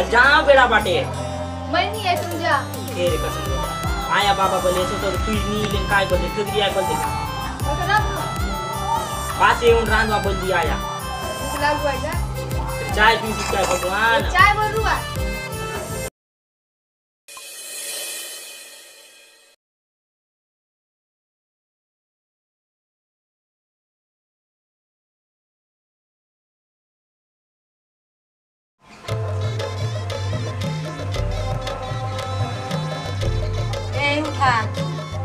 जहाँ बेड़ा बाटे मैं नहीं है तुझा तेरे कसम आया बाबा बोले सो तो तू नहीं लेकिन काय बोले फिर दिया बोले पास ये उन रांधवा बोल दिया आया लागू है जा चाय पी क्या भगवान चाय बोल रुआ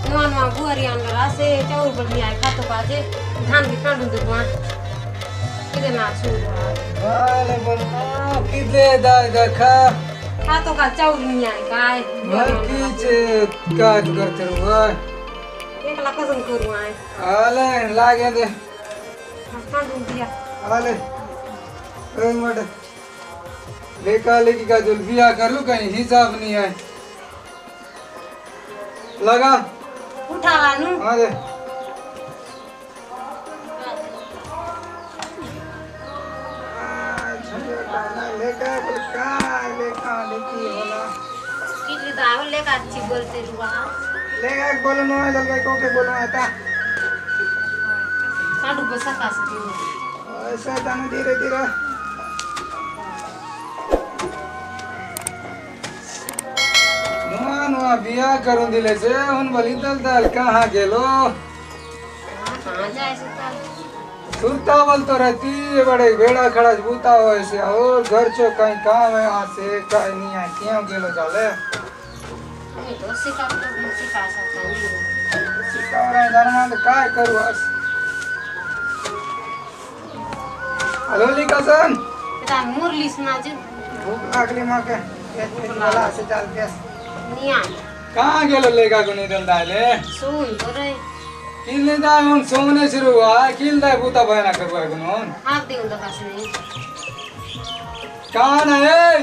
नुआ बुआरी अंदर से चाउर बदली आए खातो पाजे धान की कांडू दे बुआ किदे ना छूर वाले बोलना किदे दाई देखा खातो का चाउर नहीं आए काय की चे काट करते हुआ एक ला कसम करू आए आले लागे दे कांडू दिया आले एक मिनट लेकाले की का जुल्फिया कर लूं कहीं हिसाब नहीं है लगा उठा लानू आ दे लेका लेकी होला किली दाव लेका अच्छी बोलते रुआ लेका बोलो ना लगा को के बोलो आता कांडू बसा कास दियो ऐसा ताने धीरे धीरे नुआ बिया करू दिले से उन बली दल कहाँ गेलो कहां जाए सुता बोल तो रहती है बड़े भेड़ा खड़ा बूता हो ऐसे और घर चो कहीं काम है यहाँ से कहीं नहीं है क्यों गेलो चले मैं तो सिखा सकता हूं सिखा रहे जाना तो काय करू बस हेलो लिकासन बेटा मुरली सुना जे भूख लागली मां के वाला से चल के निया कहाँ गेलो लेगा को नहीं दंदा ले सुन तो रे किल्ले दाय उन सोने शुरू हुआ किल दाय बूता बहना करवा गुनोन हाथ दे उन दकास नहीं कहाँ है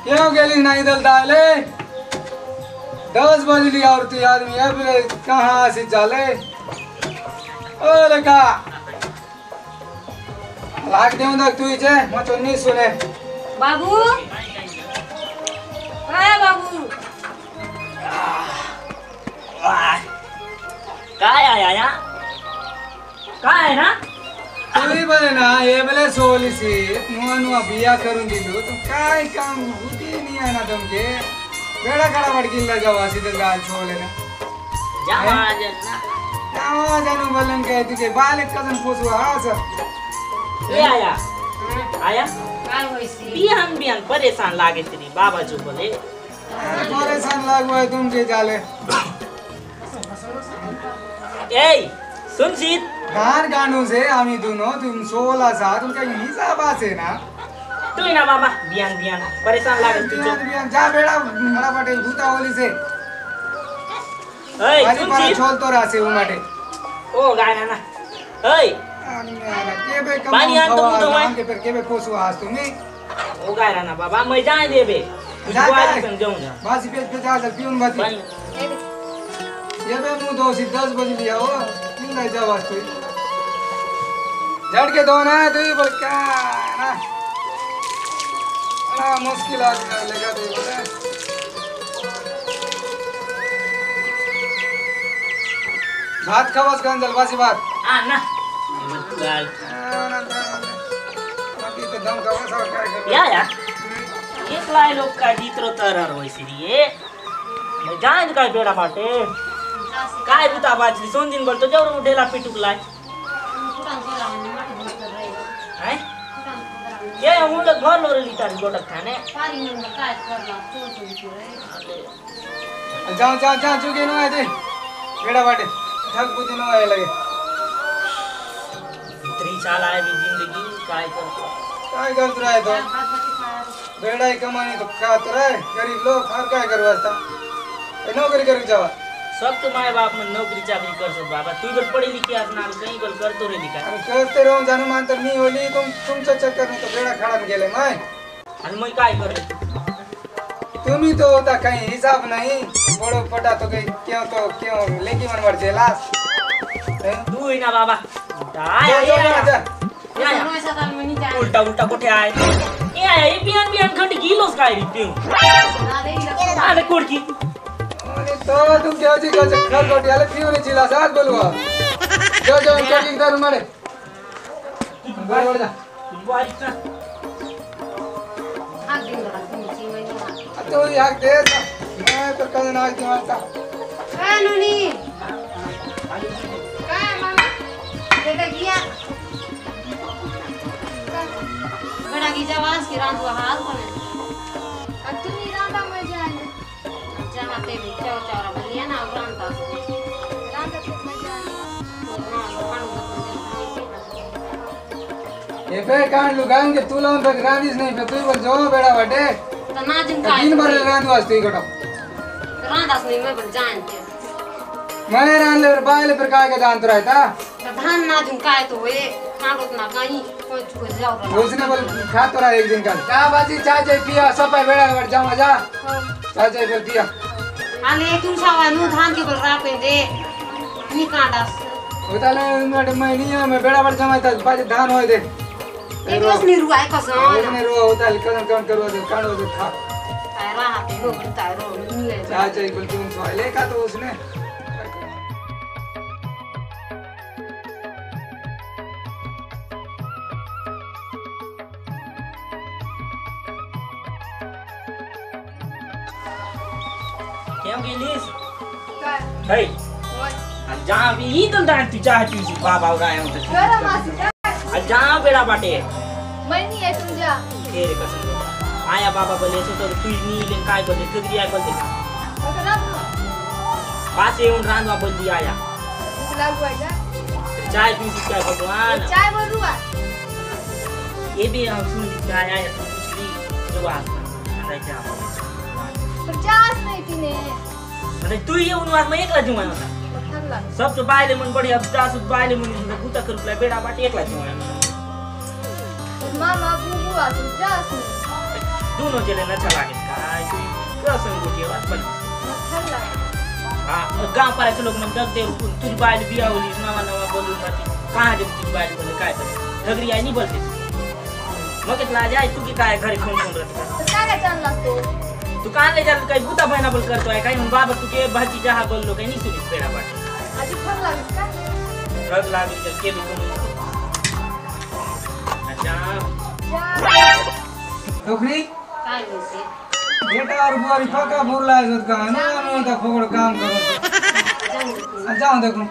क्यों गेली नहीं दल दाले 10 बजली और तू आदमी अब कहाँ से चले ओ लका लाग दे उधर तू इचे मैं तो नहीं सुने बाबू अरे बाबू काय आया या काय है ना तुम्ही बोले ना ये बोले सोली सी नुआ बिया करून दिलो तो काय काम होती नहीं है ना तुमके बेड़ा खड़ा पड़ गिल्ला जावा सीधे गाल छोले ना जावा जानू बोलन के तुझे बाले कदम पोसवा हां सर ये आया आया काय होइसी बिहान परेशान लागे तेरी बाबा जो बोले परेशान लागो है तुमके जाले ए सुन सीत गानू से आमी दोनों तुम 16 साल तुमका हिसाब आसे ना तू ही ना बाबा बिहान परेशान लागे तू जो जा बेड़ा बड़ा बटे भूता होली से ए आज सुन पर सीत छोल तो रासे उ माटे ओ गाना ना ए आनी मेरा केबे कम पानी आन तो मुंह धोए। के फिर केबे पोसु आज तुम्हें ओ गाना ना बाबा मैं जाए देबे जा तुझको आज जा। समझाऊंगा बासी पे जा जा पियून बाती पानी ये बे मुंह दो सी 10 बज लिया हो किन ले जा वास्तु झट के दो ना तू ही बोल क्या ना बड़ा मुश्किल आ लेगा तो बोले भात खावास गंजल बासी भात आ ना गाल अभी तो दम खावास और क्या कर या एक लाए लोग का जीतरो तरर होई सिरिए मैं जाए का बेड़ा बाटे काय बुता बाजली सोन दिन बोल तो जरूर उठेला पिटुक लाए हैं ये हम लोग घर लोरे लिटार गोटक खाने जाओ जाओ जाओ चुके नो आए थे बेड़ा बाटे थक बुद्धि नो आए लगे इतनी साल आए भी जिंदगी काय कर रहा है तो बेड़ा ही कमानी तो खात रहे गरीब लोग हर काय करवाता नौकरी कर जावा सब तो माए बाप में नौकरी चाकरी कर सब बाबा तू बल पढ़ी लिखी आज नाल कहीं बल कर तो रे लिखा अरे करते रहो जानो मानतर नहीं होली तुमच्या चक्कर में तो बेड़ा खड़ा में गेले मैं आणि मैं काय कर तुम ही तो होता कहीं हिसाब नहीं बड़ो पटा तो क्यों लेकी मन मर जेलास तू ही ना बाबा जा जा जा उल्टा उल्टा कोठे आए ये आया ये बियान खट इलोस काय रिपिंग आले कोडकी अरे तो तुम क्या जी का चक्कर कोटी आले क्यों नहीं चिल्ला साथ बोलवा जो चेकिंग करो मारे बढ़ जा बारी का हाथ दिन रहा तुमची महिनी तो यार दे मैं तो कल नाच के मारता काय नुनी काय मामा बेटा गया बड़ा की जवास की रात वो हाल कोने तुम्ही रांदा मजा आली जहाँ ते भी चाव चावरा बलिया ना रांता रांदा खूप मजा आली ये पे कांड लुगान के तू लाऊं तक रांदिस नहीं पे तू बोल जो बेड़ा बटे तो ना जिन का दिन भर रांद वास्ते ही कटो रांदास नहीं मैं बल जानते मैं रांद ले बाले पर काय के जानत रहता तो धान ना जिन का तो वे कांडोत ना कहीं कोई कोई जाओ उसने बोल खा तो रहा एक दिन का क्या बाजी चाय चाय पिया सब पे बेड़ा बैठ जाओ जा चाय चाय बोल पिया आले तुम सावा नु धान के बल रापे दे नी कांडास उताले मैं नहीं मैं बेड़ा बैठ जाऊं तो बाजी धान होय दे एक बस नी रुआए कसन उसने रो उताले कदम कदम करो दे कांडो दे खा तारा हाथे हो तारो ले चाय चाय बोल तुम सो लेका तो उसने केम गेलीस काय हे होय जहाँ भी ही तो डांट तू चाहती थी बाबा उड़ाए होते गरम असेल काय जहाँ बेड़ा बाटे महिनी आहे तुमच्या तेरे कसम आया बाबा बोले सो तो तू नी लेन काय बोलते कधी आय बोलते बघ ना पास येऊन रांदवा बोलली आया भूक लागू आहे का चाय पी काय भगवान चाय बनवू का ये भी हम सुन चाय आया तो कुछ भी जो बात नहीं क्या पण चहाच नाही तिने अरे तू येऊन वाज मैं एकला जुमा होता थांबला सब तो बायले मन बड़ी अब दास बायले मन गुता कर बेड़ा बाटे एकला जुमा मामा बुबू असेल चहाच नाही दोनों जले न चला के काय तू कसम गुटी बात बोल थांबला हां गांव पर लोग मन दग दे तुझ बायल बिया होली नवा नवा बोलून बाती कहां जब तुझ बायल बोले काय करे झगड़ी आई नहीं बोलते मग इतना जाए तू की काय घरी फोन फोन रहता तर काय चालला तो तू कहां ले चल काय बुता बहना बोल करतो है काय हम बाबा तू के भाजी जहां बोल लो काय नहीं सुनी बेड़ा बाटे आधी फोन लागेल का रग लागी चल के भी तुम अच्छा टोकरी काय होते बेटा और बुआरी पक्का बोल रहा है जद का ना तो फोकड़ काम करो जाओ देखो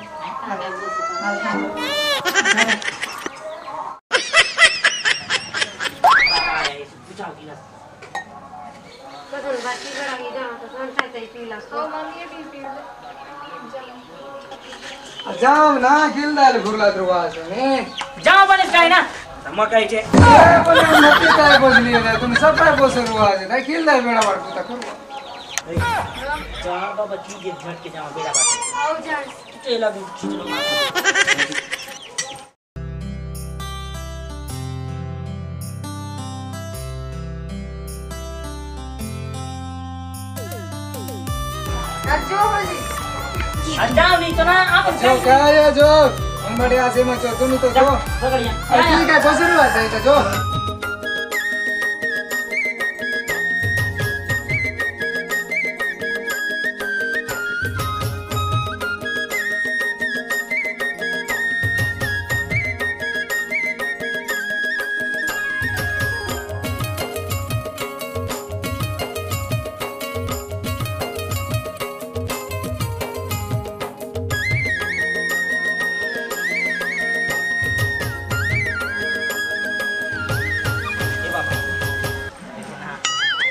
कदन बाकी बड़ा की जा तो कौन सा तई पीला हो मम्मी भी पी ले जाओ ना किल दाल घुरला दरवाज में जाओ बने काय ना मकाई छे बोले मक्की काय बोलली ना तुम सब काय बोल दरवाज ना किल दाल बेड़ा बाटू ता करो जा बाबा जी के झट के जाओ बेड़ा बाटे आओ जान चला भी खिचलो मार जो बोली जाओ नहीं तो ना आप जो क्या है जो हम बड़े आसे में जो तुम तो जो झगड़िया ठीक है बोल रहा है जो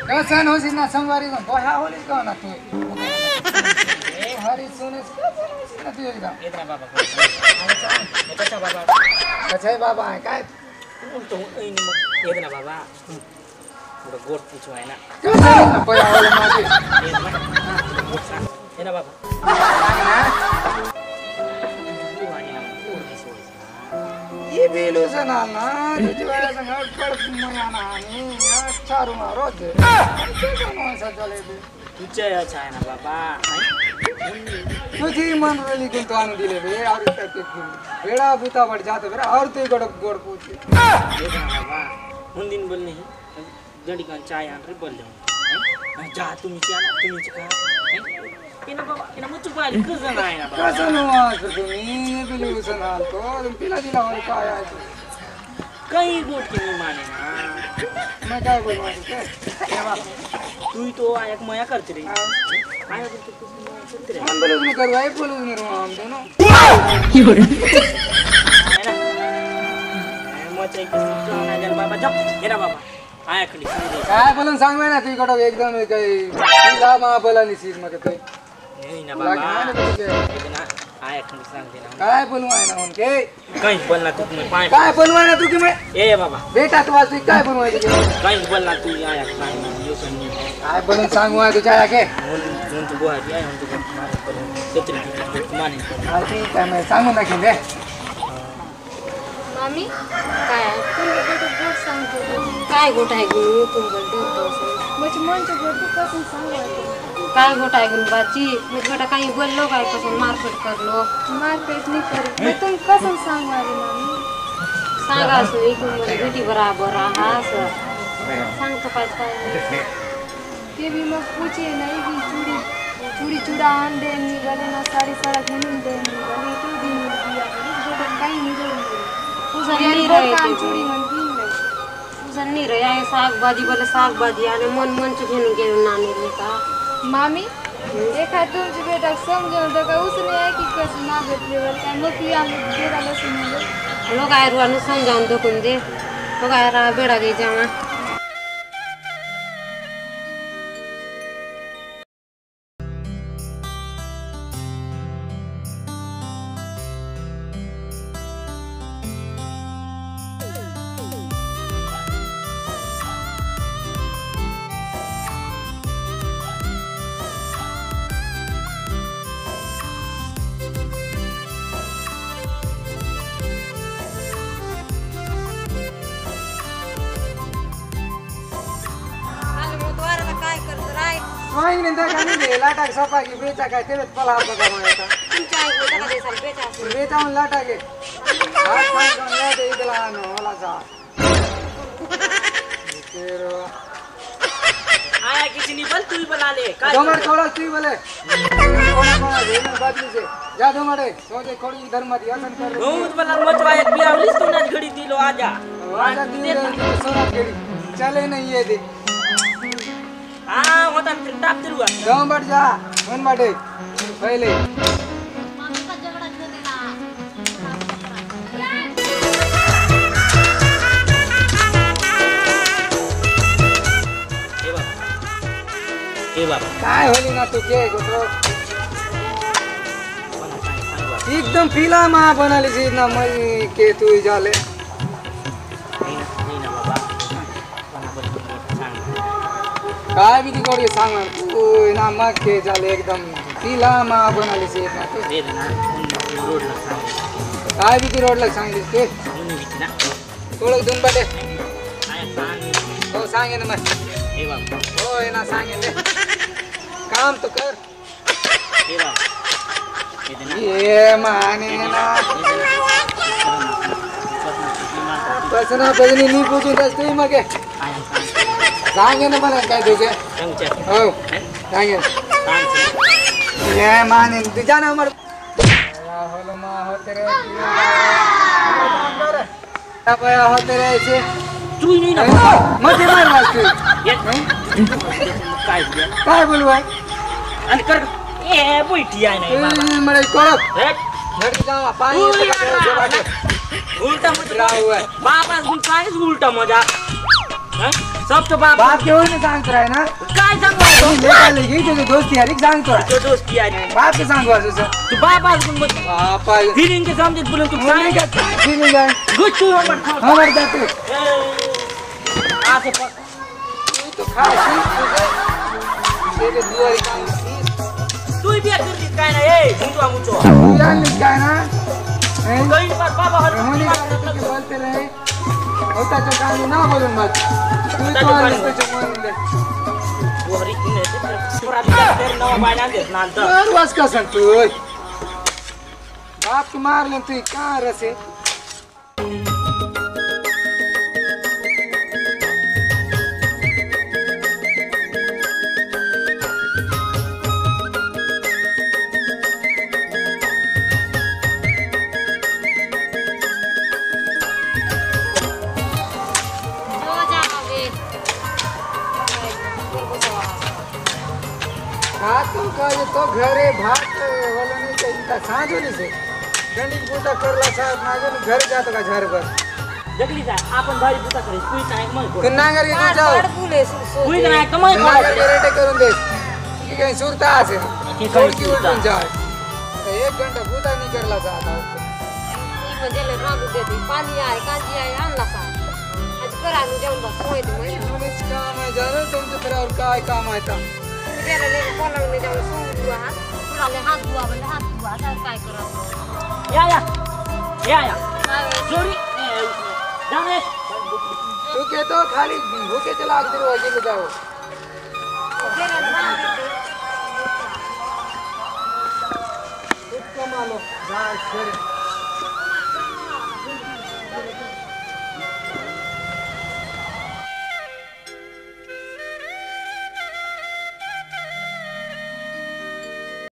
कैसन हो सिना संवारी को बहा होली को ना तू ए हरी सुने ना तू एकदम इतना बाबा अच्छा बाबा अच्छा बाबा है काय तो नहीं इतना बाबा पूरा गोट पूछो है ना कैसन ना पया वाले माटी है ना बाबा ये बेलो सना ना जुवाला संग पड़ मयाना नी चारू मारो दे कैसन ऐसा चले दे तुझे अच्छा है ना बाबा तुझी मन रली को तो आन दिले बे और तक के बेड़ा बूता बढ़ जाते बे और तू गोड़ गोड़ पूछ देखना बाबा उन दिन बोल नहीं जडिकान चाय आण रे बोलले जा तुम्ही का केना बाबा केना मुचू पाहिली कसं नाही ना बाबा कसं नवाज तुम्ही पिली उसन आणतो तुम्ही पिला दिला होय काय आहे ते? काही गोष्टी मी माने ना मग काय बोलू आता तू तो एक मया करते रे आया करते तू मया करते रे हम बोलू कर भाई बोलू नहीं रहा हम दोनों मचा एक ना बाबा जा गेला बाबा आया खडी काय बोलून सांग ना तू इकडं एकदम काही तिला मा बोला निसीर मग ते नाही ना बाबा ना आया खडी सांगते ना काय बोलू आहे ना उनके काही बोलना तू तुम्ही पाय काय बोलू आहे ना तू की मैं ए बाबा बेटा तू आज काय बोलू आहे तुझे काही बोलना तू आया सांग यो सुन काय बोलून सांगू आहे तुझ्या के म्हणून तू गोहाटी आहे म्हणून तू मारे करून छत्री माने आधी काय मैं सांगू नका दे मामी काय आहे? तुला बेटा गोड सांगतो काय गोट आहे गुण तुमचं म्हणजे मनच्या गोड तू कसं सांगायचं काय गोट आहे गुण बाची म्हणजे बेटा काही बोललो काय कसं मारपीट करलो मारपेट नाही करत मग तुम्ही कसं सांगायला मामी सांगा असं इकडून मला बेटी बराबर हा असं सांगतो काय ते भी मग पूछे नहीं भी चूड़ी चूड़ा आन दे निकले ना साड़ी साड़ा घूम दे निकले तो दिन दिया बेटा कहीं नहीं दे उजन यार नहीं गोड रहे कान ते. चूड़ी मन दिन ले उजन नहीं रहे आहे शाकभाजी बोले शाकभाजी आणि मन घेऊन गेलो नानी का मामी देखा तुमची बेटा समजून तर काय उसने आहे की कसं ना भेटले वर काय नोकरी आली बेटा बसून लोक आहे रुवानं समजावून दखून दे तो काय रा बेडा घे जेव्हा काय करतो राय वही नहीं देखा नहीं दे लाटा के सोफा की बेचा का तेरे पला बगा मारता तुमच्या आई गोटा का देसाल बेटा बेचा उन लाटा के हाथ पांच को ले दे इधला नो वाला सा तेरो आया किसी नहीं बोल तू ही बना ले काय दो मिनट थोड़ा तू बोले कोना कोना दे ना बदली से जा दो मिनट सोचे खोड़ी इधर मत यासन कर बहुत बला मचवा एक बियावलीस तू ना घड़ी दिलो आजा आजा दी सोना केड़ी चले नहीं ये दे हां होता फिर टाप तेरुआ दो मिनट जा मन बाटे पहले ए बाबा काय होली ना तू के गोत्रो बना सांग एकदम पीला मा बनाली सी ना मई के तू जाले नाही ना बाबा बना बोल सांग काय भी तिकोड के सांग तू ना मग के जाले एकदम पीला मा बनाली सी ना तू दे ना रोड ला सांग काय भी ती रोड ला सांगितलीस ते म्हणून विच ना थोडं दोन बाटे आया सांग हो सांगे ना मग ए बाबा हो ना सांगे दे काम तो कर ए बाबा ये देना ये माने ना बसना बजनी नी पूछू दसते मग आया सांग सांगे ना मला काय तुझे सांगच्या हो सांगे सांग ये माने तुझा ना मर राहुल मा होते रे पया होते रे ऐसे तू ही नाही ना बाबा मध्ये मार वाजते काय बोलू आहे आणि कर ए बैठी आहे नाही बाबा मरे कोरक हट लड़की जावा पानी उल्टा मत राहू आहे बाबा गुण काय उल्टा मजा हैं सब तो बाप बाप केव्हा नाही सांगतो आहे ना काय सांगू लेका लेकी तुझे दोस्ती हरिक सांगतो आहे तो दोस्ती आहे बाप के सांगू असं तू बाबा गुण मत बापा फिरिंग के समझे बोले तू नहीं काय का ठीक है गुड तू हमर खा हमार जाते आसे पर तू तो खा तेरे दुआरी काम तू भी कर दी काय ना ए मुचो मुचो तू जान लिख काय ना हैं कहीं पर बाबा हर होने का तो के बोलते रहे होता तो काम ना बोलूं मत तू तो आने पे जमान ले वो हरी ने पूरा तेरे नवा बायना देत ना तर यार वास का संतू बाप के मार ले तू कहां रसे खातो का ये तो घरे भात वाला नहीं चाहिए सांझ होने से गंडी पूजा करला साहब मागे घर जातो का घर पर जगली जा आपण भारी पुता करे कुई काय मग तू नांगर घेऊन जाओ बुले कुई काय कमाई नांगर कर रेटे करून दे की काही सुरता असे काही की उलटून जाय तो 1 घंटा पूजा नहीं करला जाता म्हणजे रांधू देते पाणी आहे कांजी आहे आणला सा आज घरानं जेवण बस होय ते म्हणजे तुमच काम आहे जानो तुमचं तर और काय काम आहे ता गेला ले पलंग ने जाऊन सोडू हा थोडाले हात धुवा म्हणजे हात धुवा आता काय करावं या जोडी जाने तू के तो खाली भूखे चला के रोज ले जाओ गेला रांधू कुछ कमा लो जा फिर